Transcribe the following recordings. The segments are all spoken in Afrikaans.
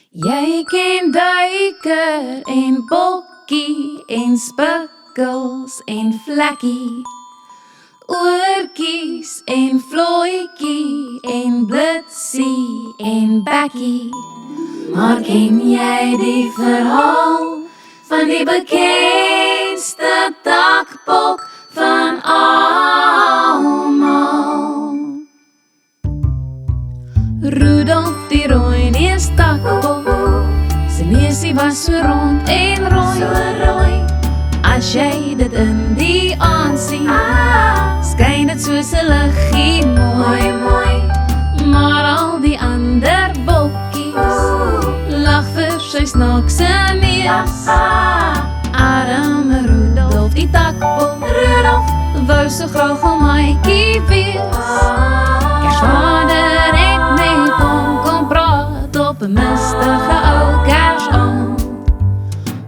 Jy ken duiker en bokkie en spikkels en vlekkie, oortjies en vlooitjie en blitsie en bekkie. Maar ken jy die verhaal van die bekendste takbok van almal? Rudolf die rooi-neus takbok, sy neusie was so rond en rooi. As jy dit in die aand sien, skyn dit soos 'n liggie mooi. Maar al die ander bokkies lag vir sy snaakse neus. Arme Rudolf die takbok, wou so graag 'n maatjie wees. Kersvader het met hom kom praat op 'n mistige ou Kersaand.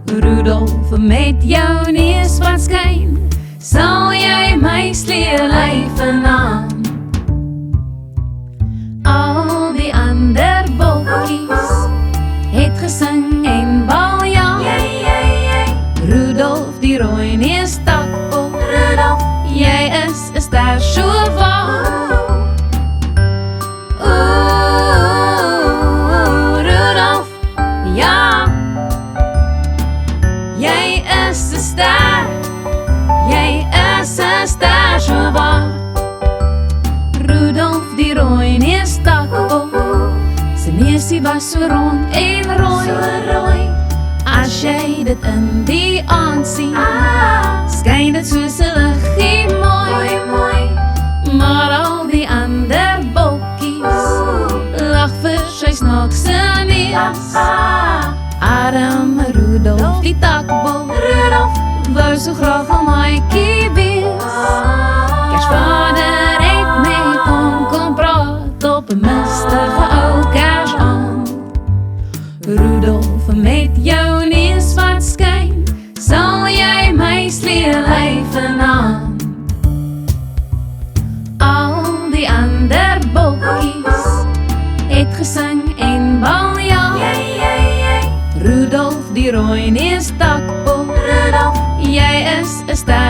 Rudolf, met jou neus wat skyn, sal jy my slee lei vanaand. Al die ander bokkies het gesing en baljang. Rudolf die rooi-neus takbok, jy is 'n ster so waar. Rudolf, ja, jy is 'n ster, jy is 'n ster so waar. Rudolf die rooi-neus takbok, sy neusie was so rond en rooi. As jy dit in die aand sien, skyn dit soos 'n liggie mooi. Maar al die ander bokkies lag vir sy snaakse neus. Arme Rudolf die takbok, wou so graag 'n maatjie wees. Kersvader het met hom kom praat op 'n mistige ou Kersaand. Rudolf, met jou neus wat skyn, sal jy my slee lei vanaand. Al die ander bokkies het gesing en baljang. Rudolf die rooi-neus takbok, jy is 'n ster